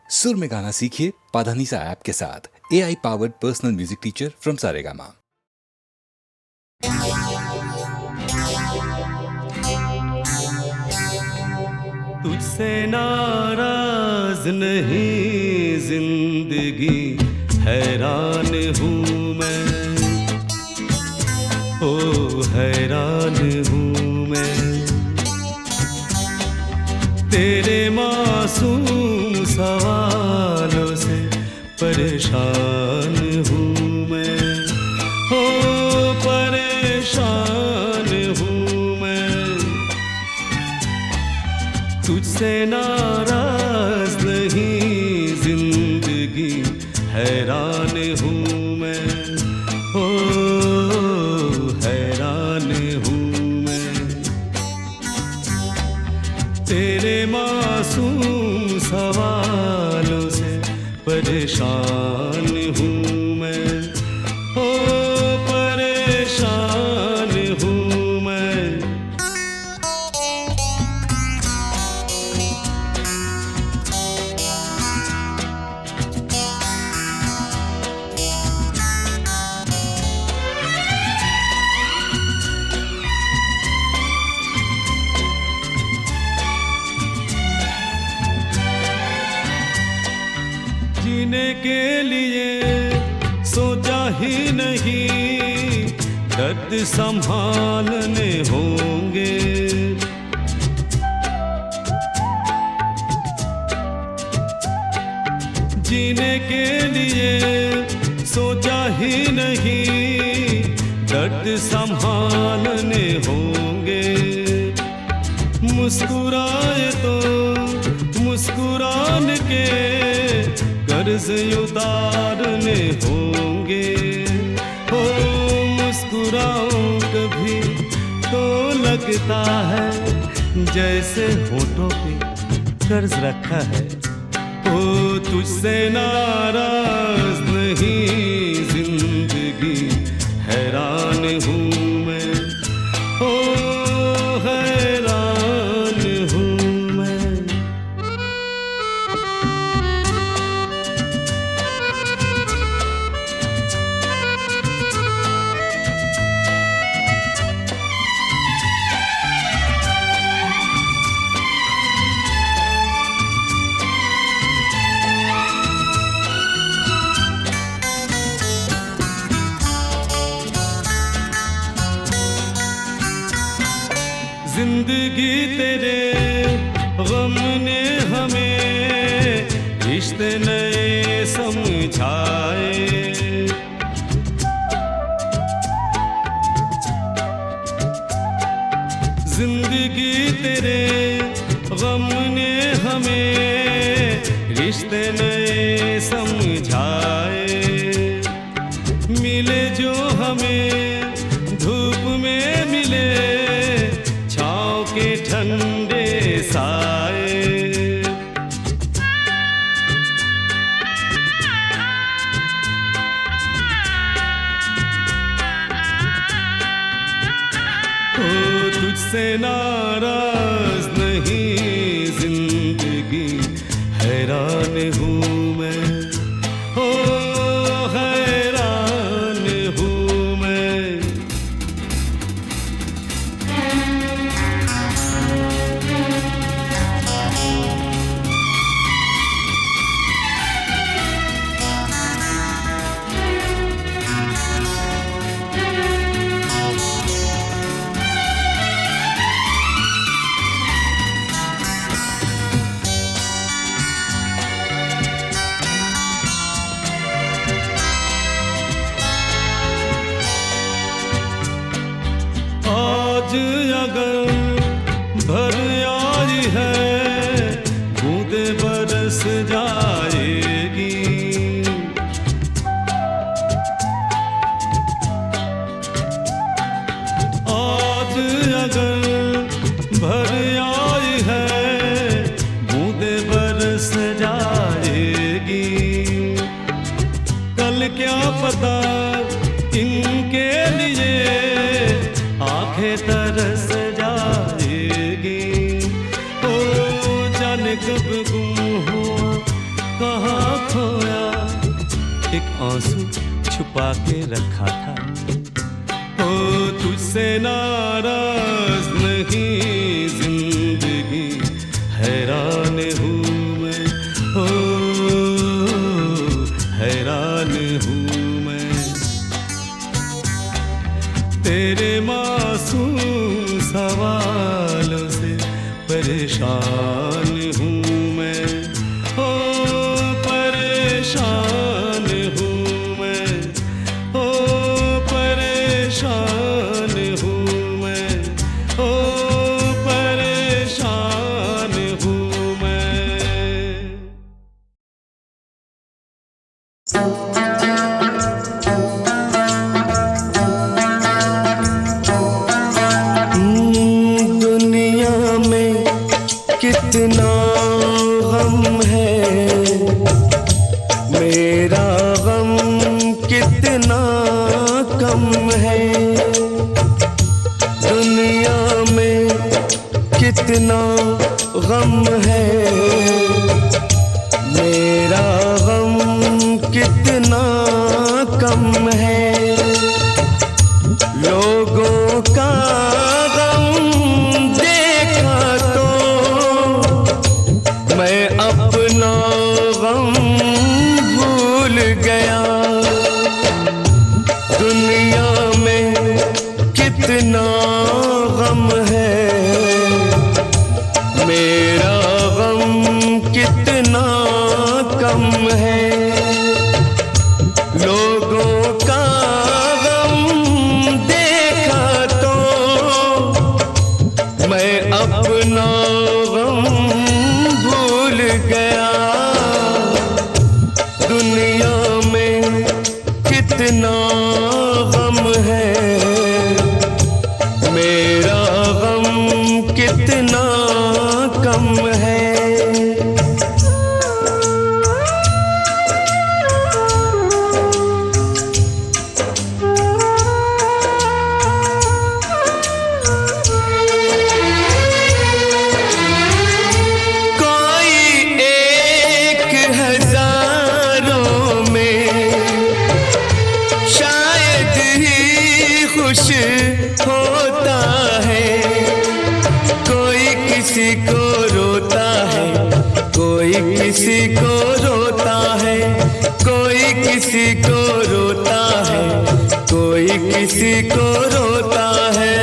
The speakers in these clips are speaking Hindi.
सुर में गाना सीखिए पाधानीसा ऐप के साथ। AI powered personal music teacher from Saregama. तुझसे नाराज नहीं जिंदगी, हैरान हूँ मैं, ओ हैरान हूँ मैं। तेरे मासूम सवालों से परेशान हूँ मैं, ओ परेशान हूँ मैं। तुझसे नाराज नहीं जिंदगी, हैरान हूँ मैं, ओ हैरान हूँ मैं। तेरे मासूम सवालों से परेशान हूँ मैं, ओ परेशान हूँ मैं। जीने के लिए सोचा ही नहीं, दर्द संभालने होंगे। जीने के लिए सोचा ही नहीं, दर्द संभालने होंगे। मुस्कुराए तो मुस्कुराने के कर्ज उतारने होंगे। हो मुस्कुराऊं कभी तो लगता है जैसे होठों पे कर्ज रखा है। ओ तुझसे नाराज नहीं जिंदगी, हैरान हूँ मैं, ओ हैरान हूँ मैं। जिंदगी तेरे गम ने हमें रिश्ते नए समझाए। जिंदगी तेरे गम ने हमें रिश्ते नए समझाए। मिले जो हमें धूप में मिले, के ठंडे साए। ओ तुझसे नाराज नहीं जिंदगी, हैरान हूँ मैं, ओ हैरान हूँ मैं। आज अगर भर आई है, बूंदे बरस जाएगी। आज अगर भर आई है, बूंदे बरस जाएगी। कल क्या पता इनके लिए आंखें तरस जाएगी। ओ जाने कब गुम हुआ एक आंसू छुपा के रखा था। ओ तुझसे नाराज नहीं जिंदगी, हैरान हूँ मैं, ओ हैरान हूँ मैं। तेरे मासूम सवालों से परेशान हूँ मैं, ओ परेशान हूँ मैं, ओ परेशान हूँ मैं, ओ परेशान हूँ मैं। दुनिया में कितना गम है, मेरा गम कितना कम है। दुनिया में कितना गम है, मेरा गम कितना कम है। लोगों का गम देखा तो मैं अपना गम भूल गया। दुनिया में कितना गम है, मेरा गम कितना कम है। लोगों का गम देखा तो मैं अपना गम भूल गया। दुनिया में कितना गम है, मेरा गम कितना कम है। खुश होता है, कोई किसी को रोता है, कोई किसी को रोता है, कोई किसी को रोता है, कोई किसी को रोता है।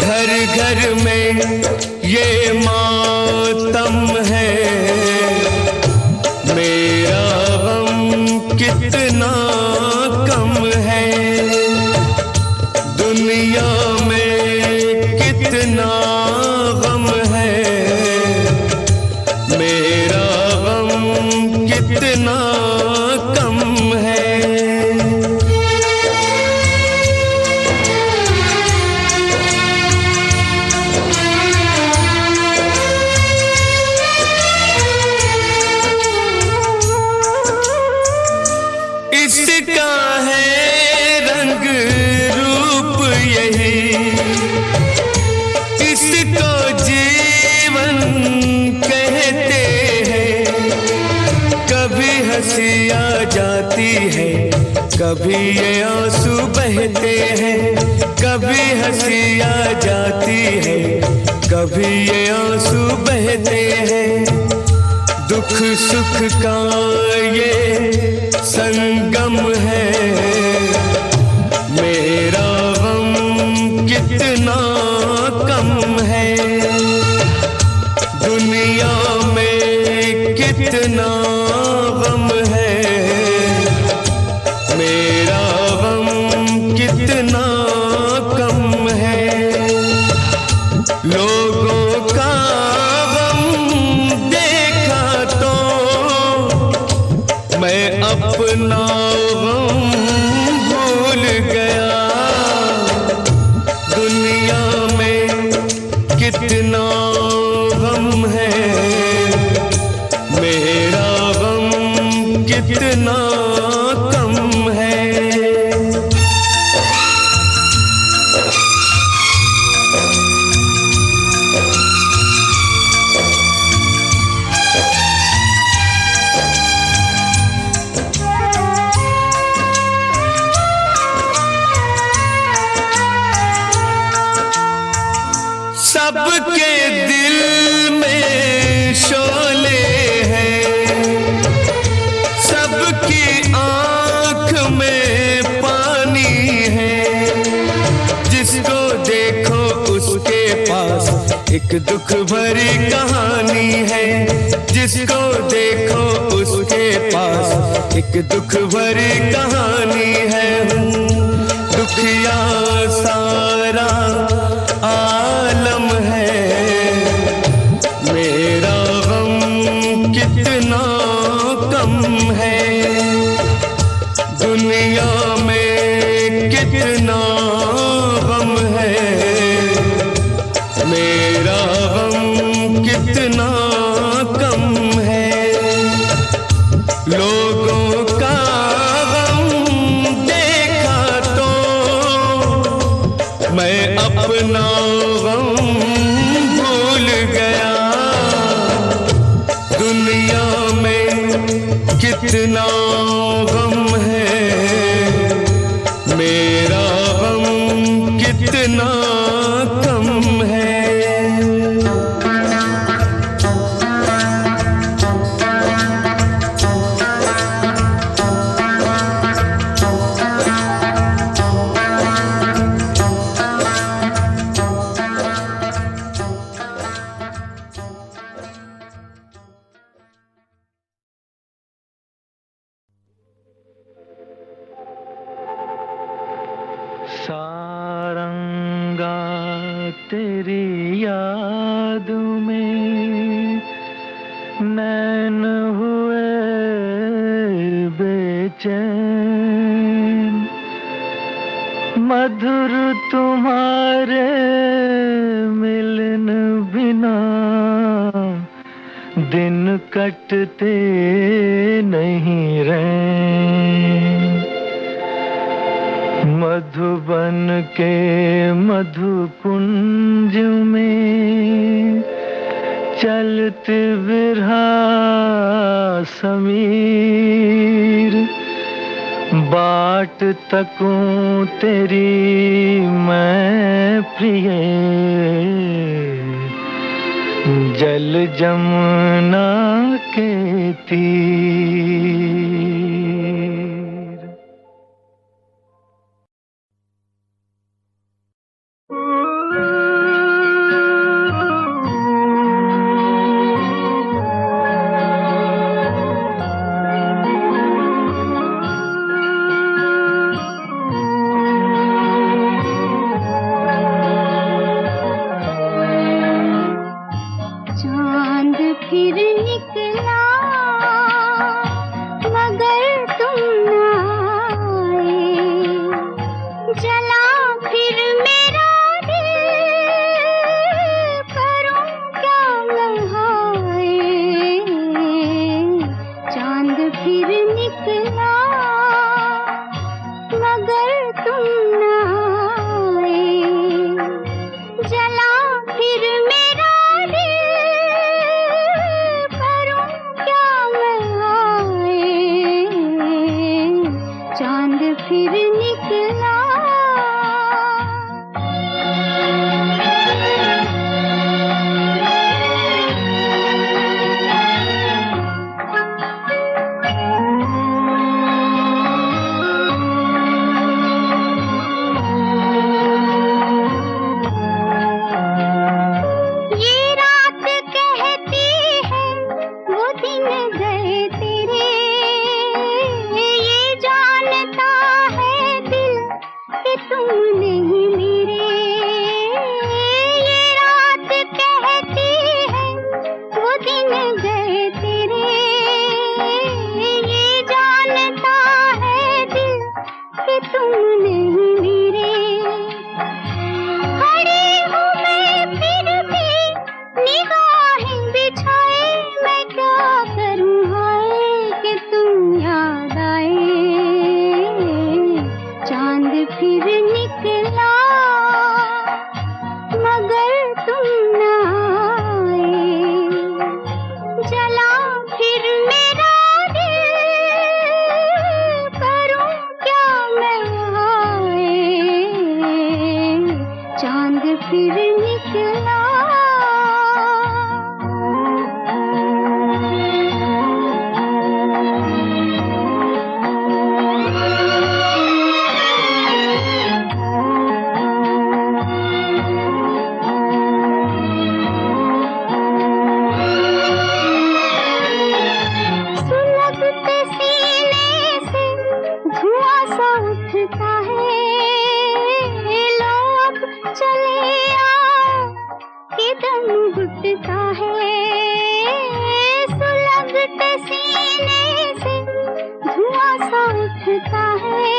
घर घर में ये मातम है, मेरा गम कितना कम है। दुनिया में कितना गम है, मेरा गम कितना कम है। इसका है रंग रूप यही, इसको जीवन कहते हैं। कभी हंसी आ जाती है, कभी ये आंसू बहते हैं। कभी हंसी आ जाती है, कभी ये आंसू बहते हैं। दुख सुख का ये संगम है, मेरा गम कितना कम है। दुनिया में कितना गम है, मेरा गम कितना कम है। लोगों का गम देखा तो मैं अपना गम भूल गया। दुनिया में कितना गम है, मेरा गम कितना कम है। एक दुख भरी कहानी है, जिसको देखो उसके पास एक दुख भरी कहानी है। दुखिया सारा आलम है, मेरा गम कितना कम है। दुनिया में कितना गम है, मेरा गम कितना कम है। लोगों का गम देखा तो मैं अपना गम भूल गया। दुनिया में कितना गम है, मेरा गम कितना कम है। सारंगा तेरी याद में नैन हुए बेचैन। मधुर तुम्हारे मिलन बिना दिन कटते नहीं रैन। मधुबन के मधुकुंज में चलते बिरहा समीर। बाट तकूं तेरी मैं प्रिय, जल जमुना के तीर। चांद फिर निकला सीने से धुआं सा उठता है,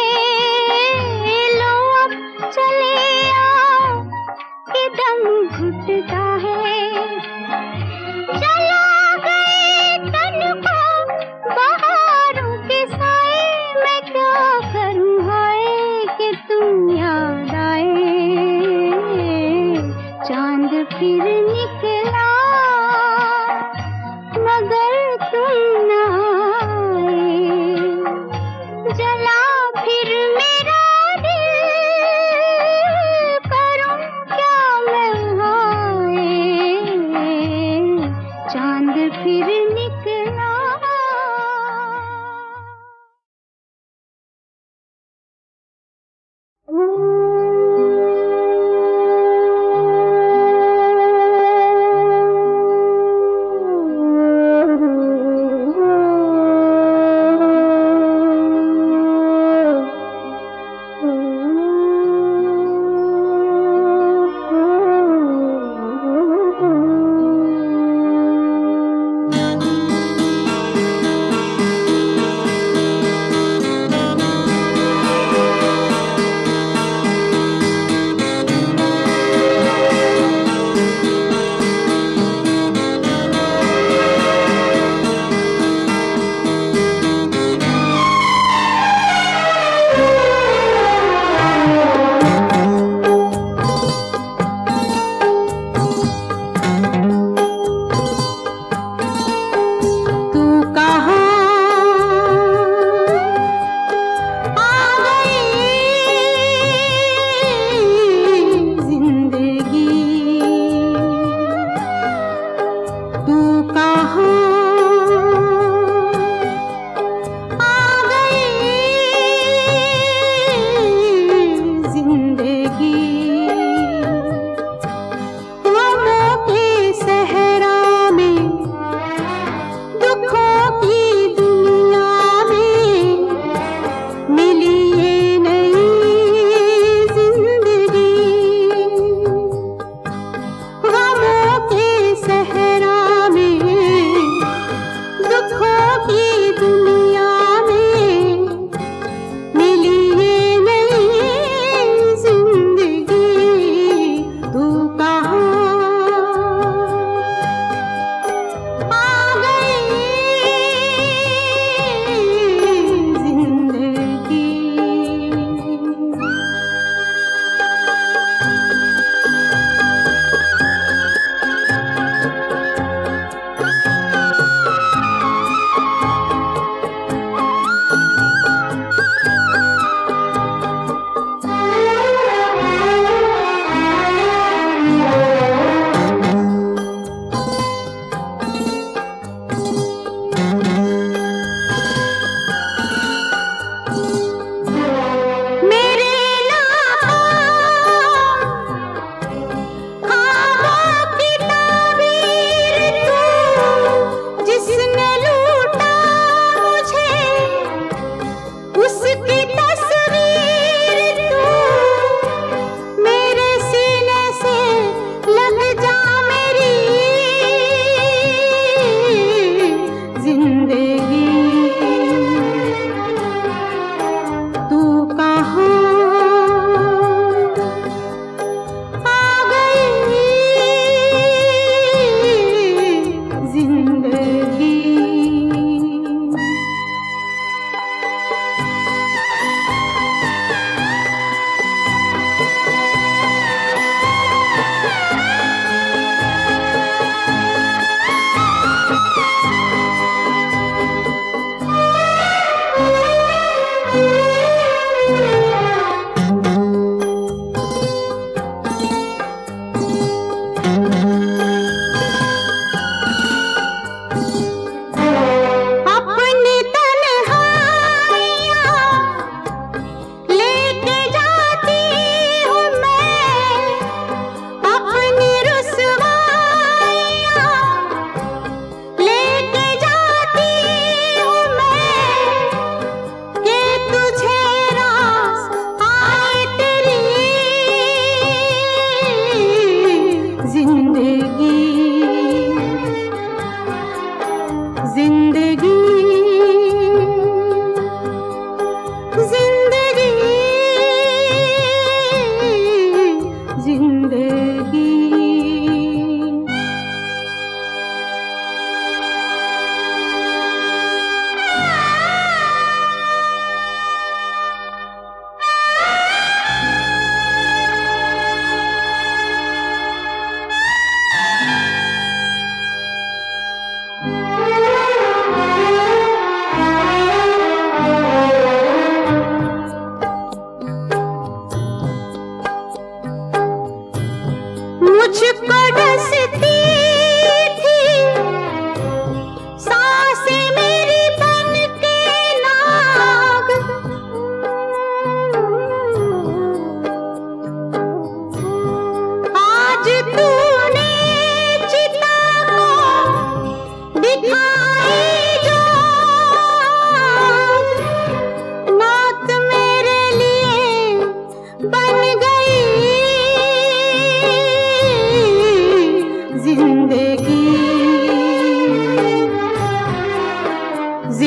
लो अब चले आओ कि दम घुटता है। चला गए तन को बहारों के साए, मैं क्या करूं हाय कि तुम याद आए। चांद फिर निकला मगर तुम न आए, जला भी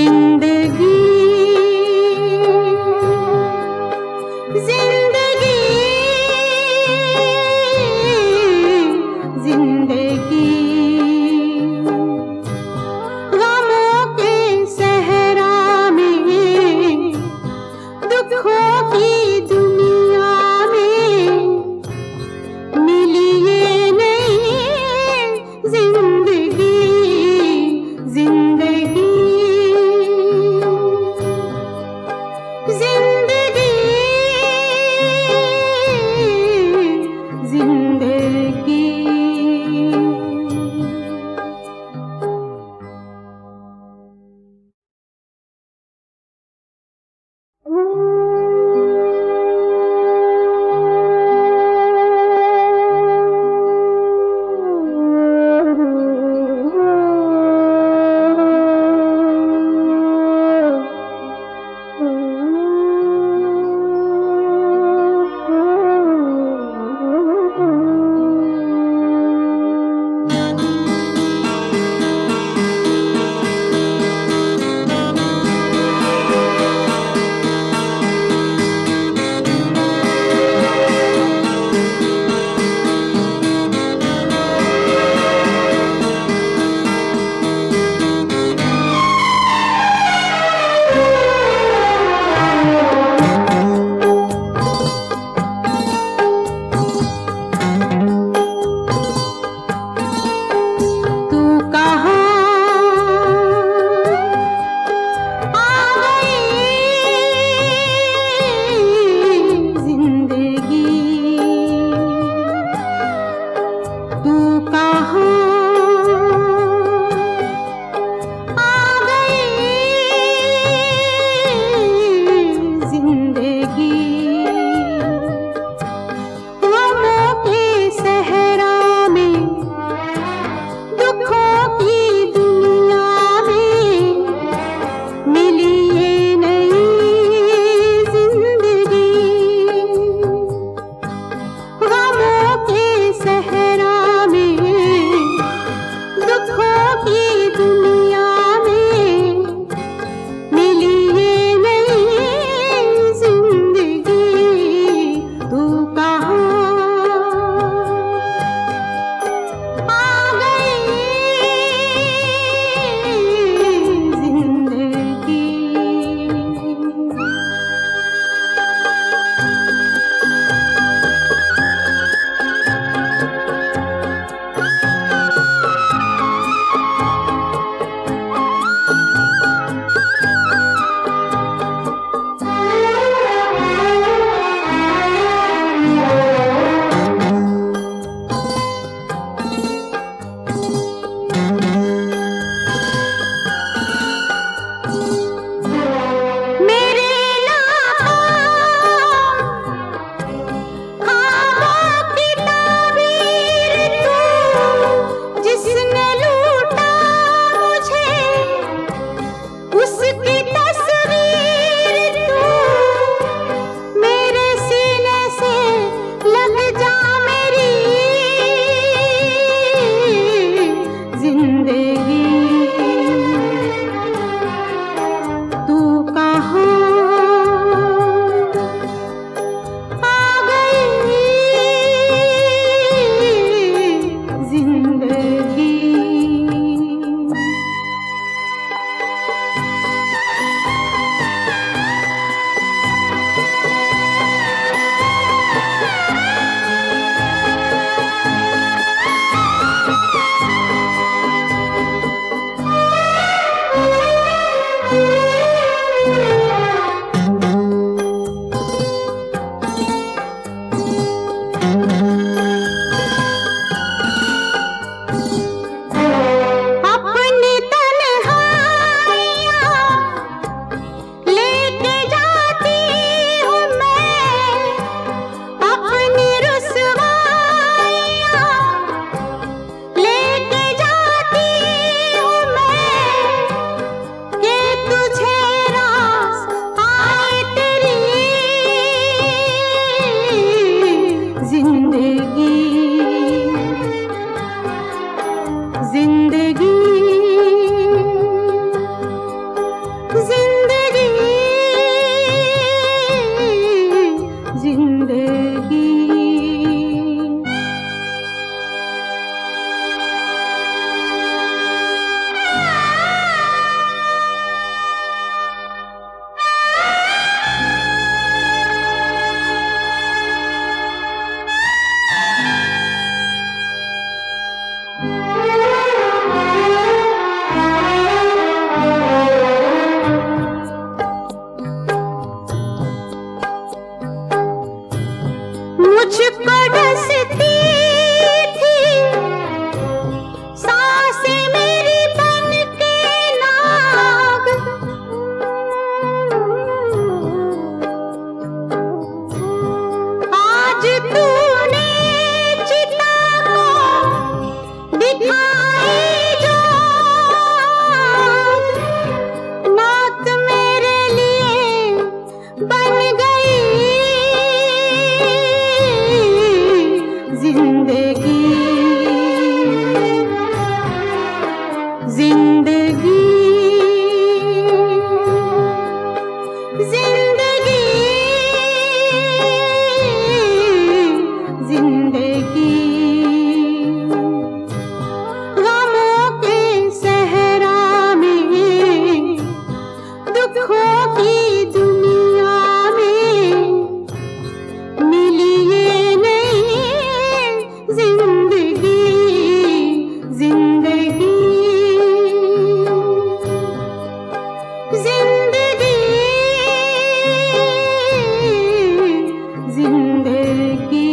जिंदगी जिंदगी जिंदगी गमों के सहरा में, दुखों की दुनिया में मिली ये नई जिंदगी जिंदगी जिंदगी जिंदगी मुझको डसती थी सांसें मेरी बन के नाग, आज तूने चिता को दिखाई जो मौत मेरे लिए बन गई जिंदगी जिंदगी जिंदगी जिंदगी गमों के सहरा में दुखों की दुनिया में मिली ये नहीं जिंदगी जिंदगी जिंदगी जिंदगी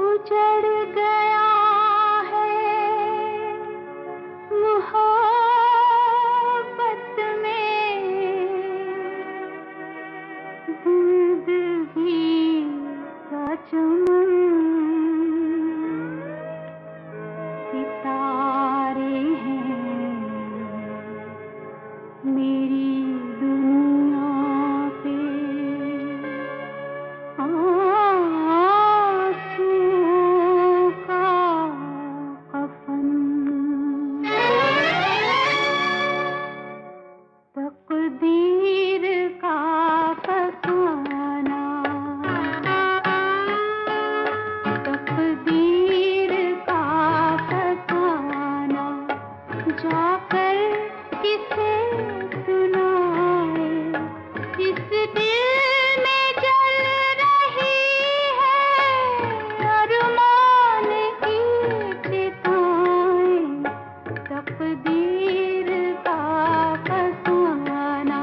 उजड़ गया है मोहब्बत में जिंदगी का चमन, सितारे हैं मेरी दुनिया पे, आंसुओं का कफन, तकदीर का फसाना, तकदीर का फसाना, जाकर किसे सुनाए, इस दिल में जल रही है अरमान की चिताएं, तकदीर का फसाना,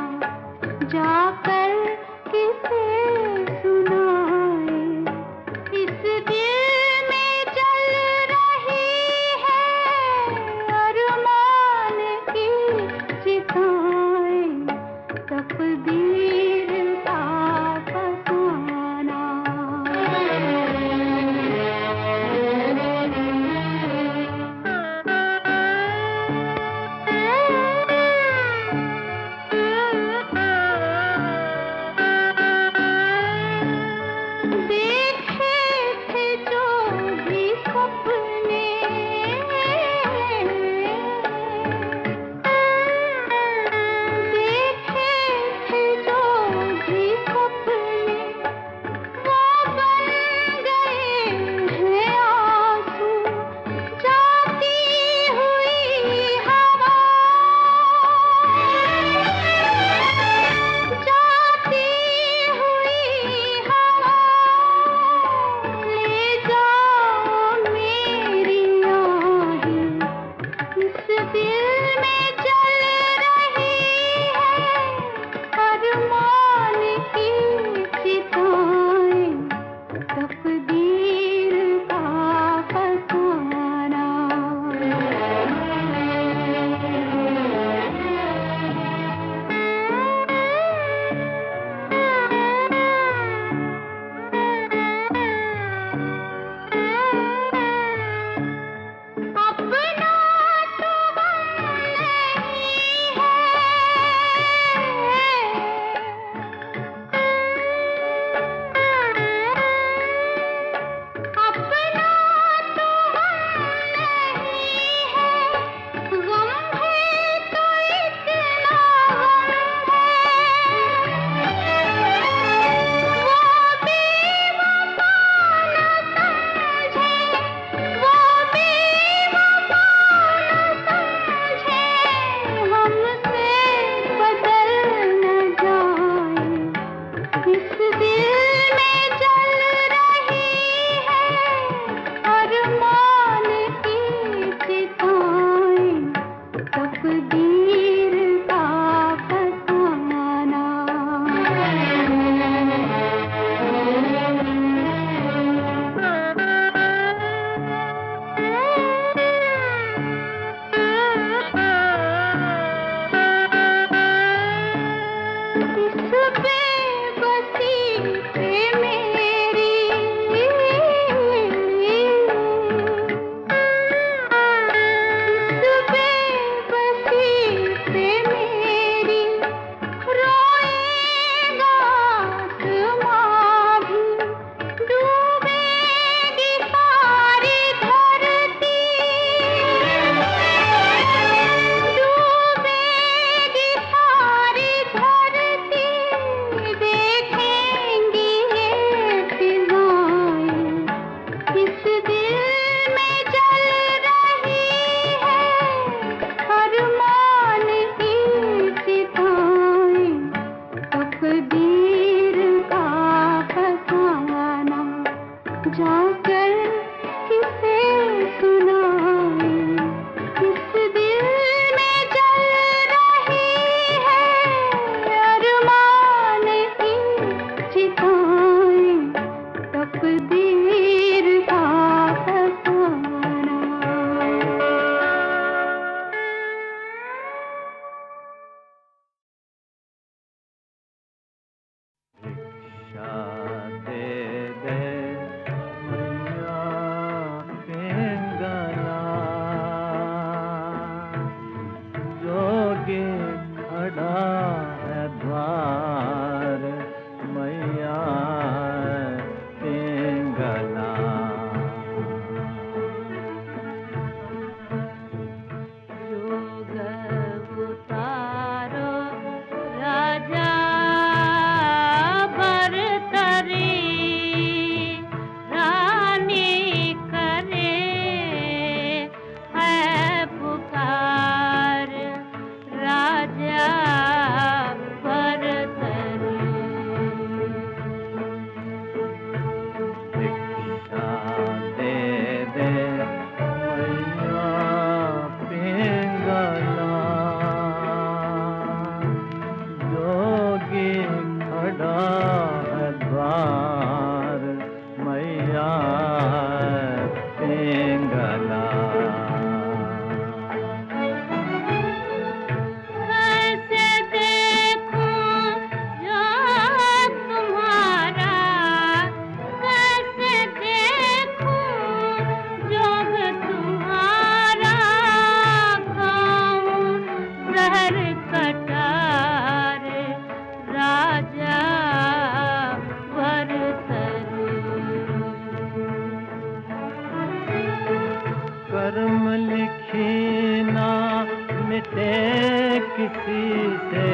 किसी से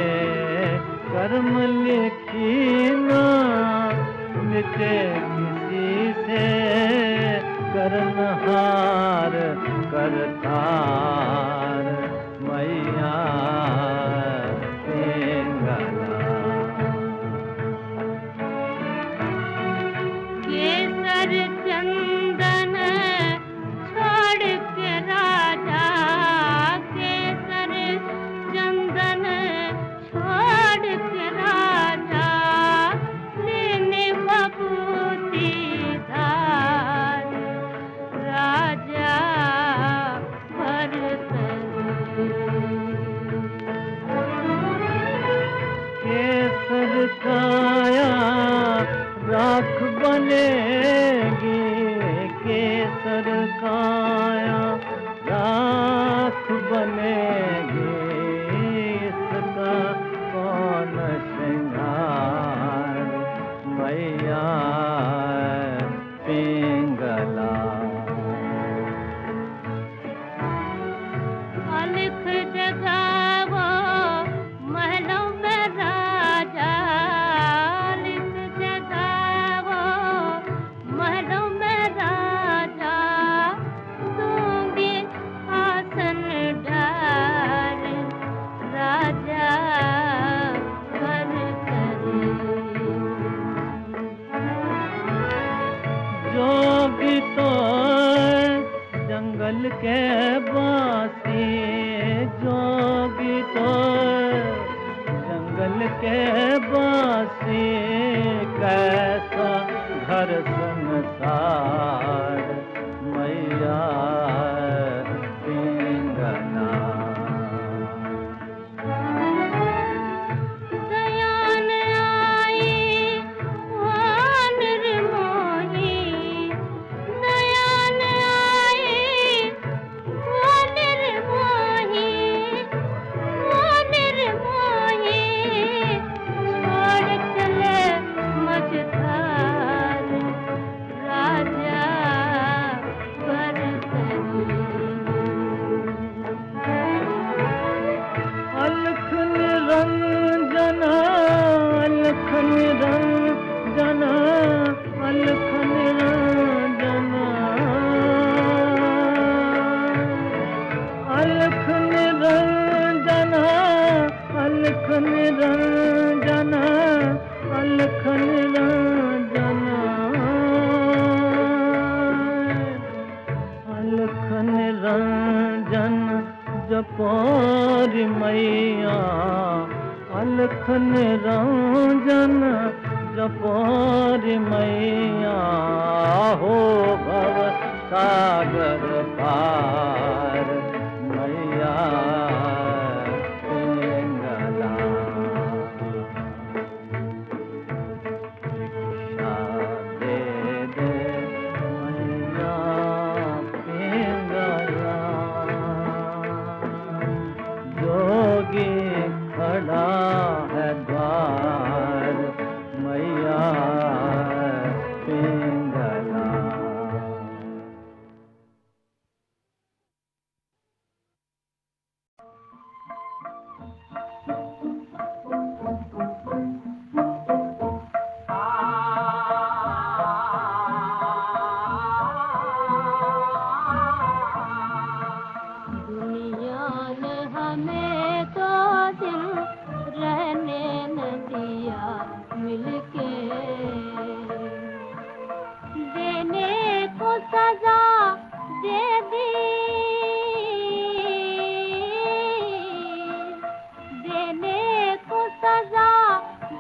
कर्म लिखी ना मिटे किसी से करनहार करतार मैया पिंगला। केसर चंदन छोड़ के राजा, केसर चंदन छोड़ के राजा, लेने बबूती धार राजा भरत। केसर काया राख बनेगी, केसर काया राख बनेगी, इसका कौन श्रृंगार मैया पिंगला। अलख जगावो महलों में राजा, अलख जगावो महलों में राजा, दूंगी आसन डाल राजा भर करे। जोगी तो जंगल के बासी, जोगी तो जंगल के बासी, कैसा घर संसार मैया पिंगला। दयान आई वो निर्मोही, दयान आई वो निर्मोही, वो निर्मोही, छोड़ चले मझधार राजा अलख निरंजना, अलख निरंजना, अलख निरंजना, अलख निरंजना, अलख निरंजना, अलख निरंजना, अलख निरंजन जपोरी मैया, अलख निरंजन जपोरी मैया, हो भव सागर पार मैया पिंगला। भिक्षा दे दे मैया पिंगला, जोगी खड़ा है द्वार मैया पिंगला। दुनिया ने हमें तो दिन रहने न दिया मिलके, देने को सजा दे दी, देने को सजा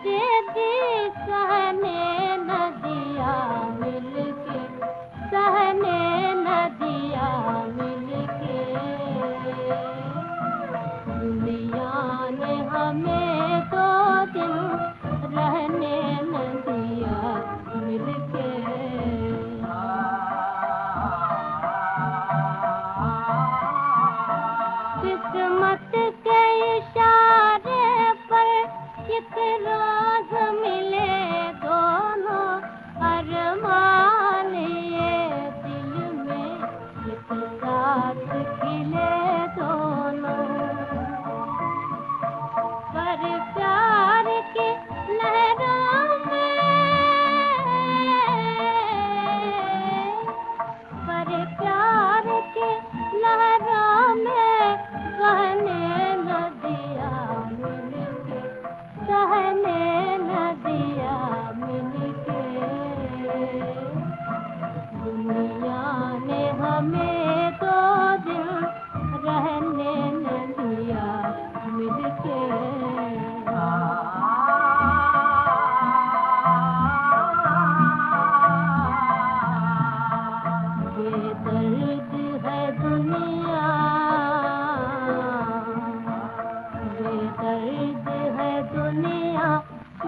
दे दी, सहने न दिया मिलके, सहने न दिया मिलके। दुनिया ने हमें तो दिन रहने न दिया मिलके। किस्मत के इशारे पर एक राज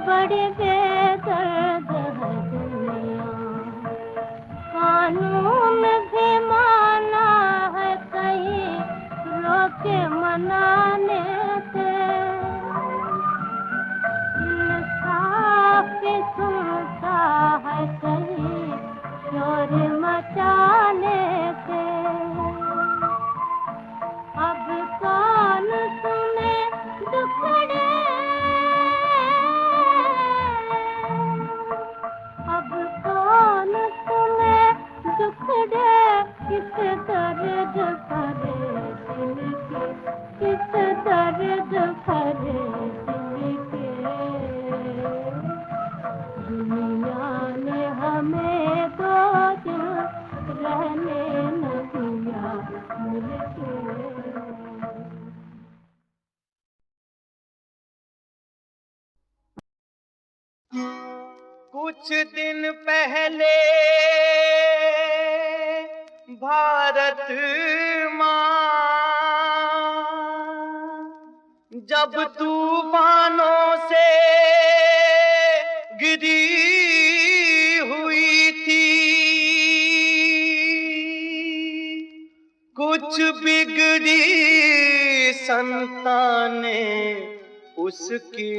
बड़े बेदर्द है दुनिया, कानून भी माना है कहीं रोके मनाने से, इंसाफ भी सुनता है कहीं शोर मचाने से। अब कौन सुने दुखड़े, अब कौन सुने दुखड़े, किस दर्द भरे दिल के, किस दर्द भरे दिल के। दुनिया ने हमें दो दिल रहने न दिया मिलके। कुछ दिन पहले भारत माँ जब तूफानों से गिरी हुई थी, कुछ बिगड़ी संतानें उसकी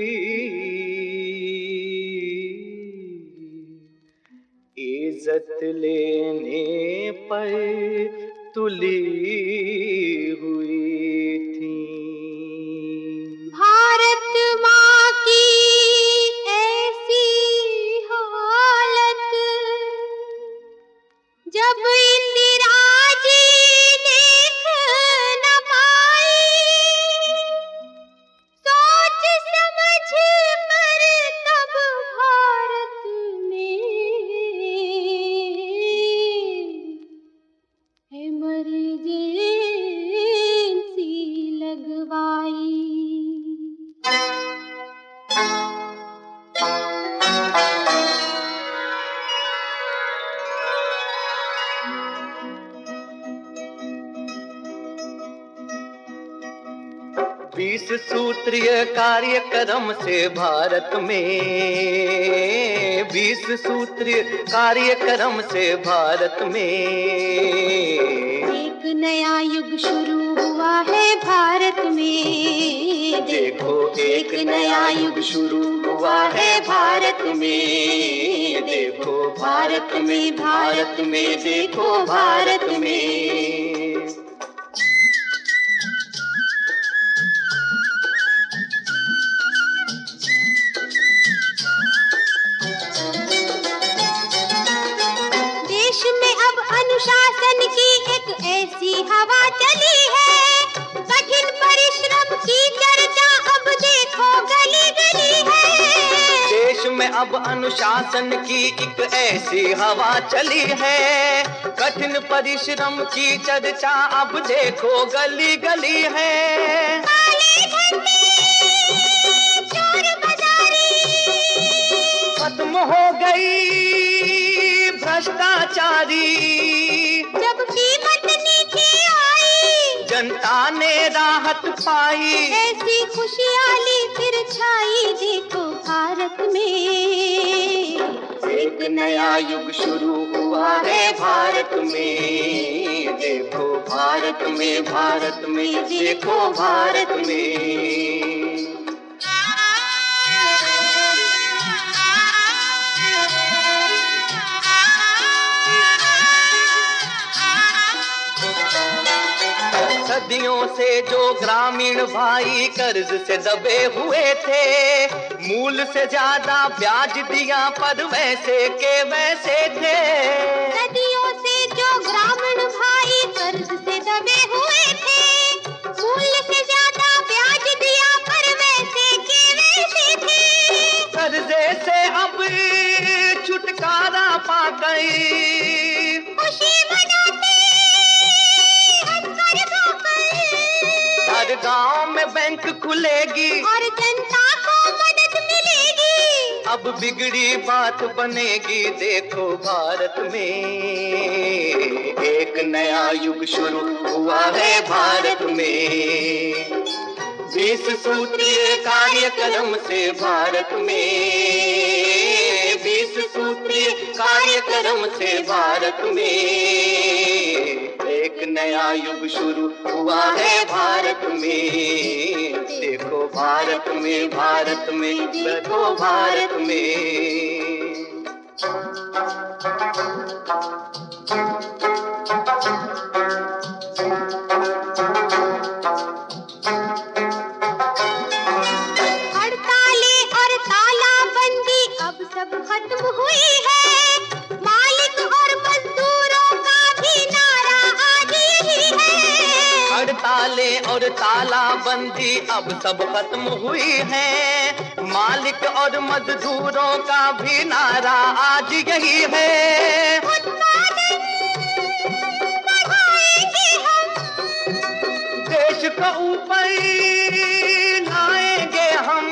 इज्जत लेने पर तुली हुई थी। भारत माँ की ऐसी हालत जब इंदिरा जी देख न पाई, सोच समझ कर तब भारत में इमरजेंसी लगवाई। बीस सूत्रीय कार्यक्रम से भारत में, 20 सूत्रीय कार्यक्रम से भारत में एक नया युग शुरू हुआ है भारत में। देखो एक नया युग शुरू हुआ है भारत में। देखो भारत में, भारत में, देखो भारत में। देश में अब अनुशासन की एक ऐसी हवा चली है, कठिन परिश्रम की चर्चा अब देखो गली गली है। देश में अब अनुशासन की एक ऐसी हवा चली है, कठिन परिश्रम की चर्चा अब देखो गली गली है। काले धंधे, चोर बाजारी खत्म हो गई भ्रष्टाचारी, जब कीमत नीचे आई जनता ने राहत पाई। ऐसी खुशहाली फिर छाई देखो भारत में। एक नया युग शुरू हुआ है भारत में। देखो भारत में, भारत में, देखो भारत में। सदियों से जो ग्रामीण भाई कर्ज से दबे हुए थे, मूल से ज्यादा ब्याज दिया पर वैसे के वैसे थे। सदियों से जो ग्रामीण भाई कर्ज से दबे हुए थे, मूल से ज्यादा ब्याज दिया पर वैसे के वैसे थे। कर्जे से अब छुटकारा पा गई, खुशी मनाते हंस कर गाकर, हर गांव में में बैंक खुलेगी और जनता को मदद मिलेगी। अब बिगड़ी बात बनेगी देखो भारत में, एक नया युग शुरू हुआ है भारत में। 20 सूत्रीय कार्यक्रम से भारत में, 20 सूत्रीय कार्यक्रम से भारत में एक नया युग शुरू हुआ है भारत में। देखो भारत में, भारत में, देखो भारत में। खत्म हुई है, मालिक और मजदूरों का भी नारा आज यही है। हड़तालें और तालाबंदी अब सब खत्म हुई है, मालिक और मजदूरों का भी नारा आज यही है। उत्पादन बढ़ाएंगे हम, देश को ऊपर लाएंगे हम,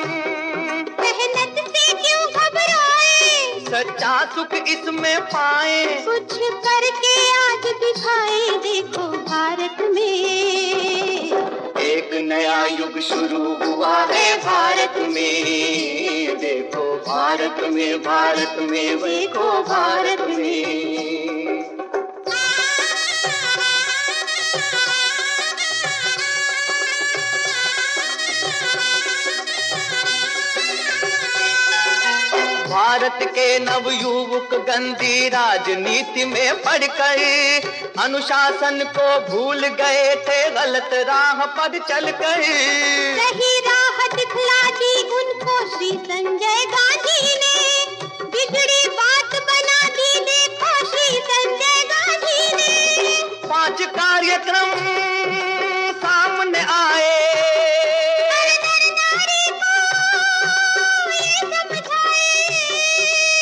मेहनत से क्यों घबराए, सच्चा सुख इसमें पाए। कुछ करके आज दिखाए देखो भारत में, एक नया युग शुरू हुआ है भारत में। देखो भारत में, भारत में, देखो भारत में। भारत के नवयुवक गंदी राजनीति में पड़कर अनुशासन को भूल गए थे, गलत राह पर चलकर सही राह दिखला दी उनको श्री संजय गांधी ने, बिगड़ी बात बना दी देखो श्री संजय गांधी ने। 5 कार्यक्रम सामने आए,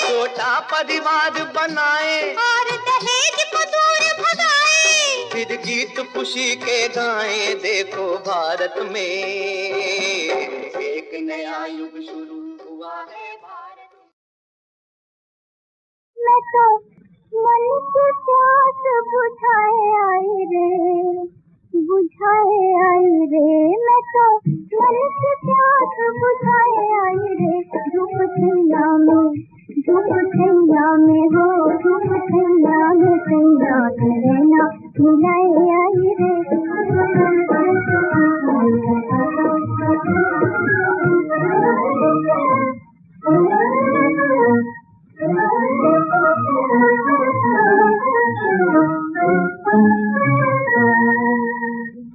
छोटा परिवार बनाए और दहेज को दूर भगाए, फिर गीत खुशी के गाएं देखो भारत में एक नया युग शुरू हुआ है भारत में। मैं तो मन की प्यास बुझाए आई रे, बुझाए आई रे, मैं तो मन की प्यास बुझाए आई रे। धूप छैया में, धूप छैया में हो, धूप छैया में छैया रहना मिलाए आई रे।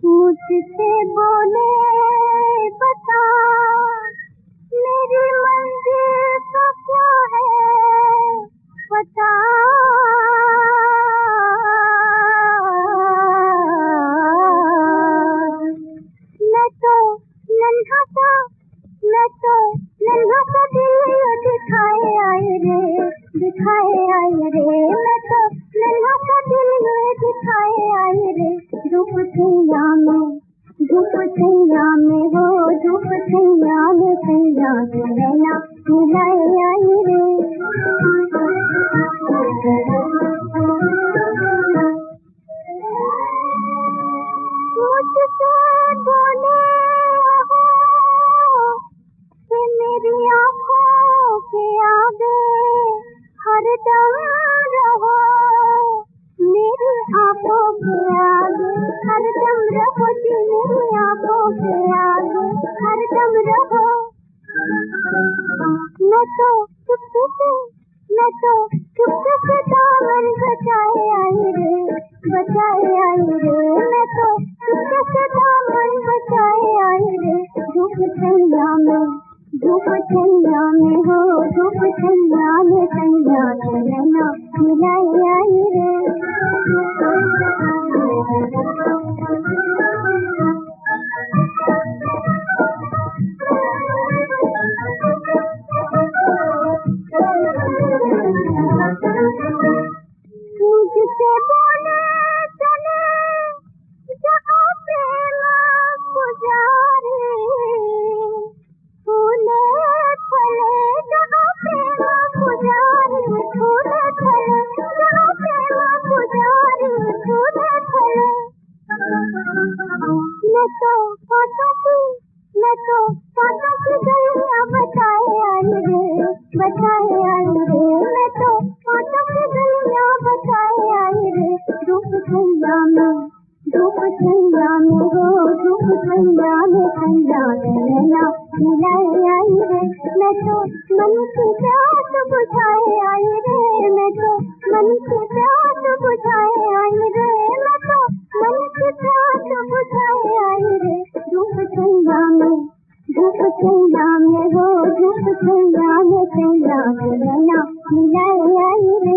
मुझसे बोले बता मेरी मंजिल का क्या है पता, मैं तो नन्हा सा, मैं तो नन्हा सा दिल दिखाए आई रे, दिखाए आई रे, मैं तो नन्हा सा दिल दिखाए आई रे। धूप छैया में, धूप छैया में हो, धूप छैया में छैया रहना मिलाए आई रे। मुझसे बोले हो कि मेरी आँखों के आगे हरदम रहो, मेरी आँखों के आगे हरदम रहो जी, मेरी आँखों के आगे हरदम रहो। मैं तो चुपके से, मैं तो चुपके से दामन बचाए आई रे, बचाए आई रे, मैं तो चुपके से दामन बचाए आई रे। धूप छैया में, धूप छैया में हो, धूप छैया में छैया रहना मिलाए आई रे। मुझसे बोले चले जहाँ प्रेम गुजारे, बचाए आई रे, मैं तो आंखों की गलियां बचाए आई रे। धूप छाया में, धूप छाया में हो, धूप छाया में छाया नैना मिलाए आई रे। मैं तो मन की प्यास बुझाए आई रे, मैं तो मन की प्यास बुझाए आई रे, मैं तो मन की प्यास बुझाए आई रे। धूप छाया में, धूप छाया में हो, धूप छाया में छाया नैना मिलाए आई रे।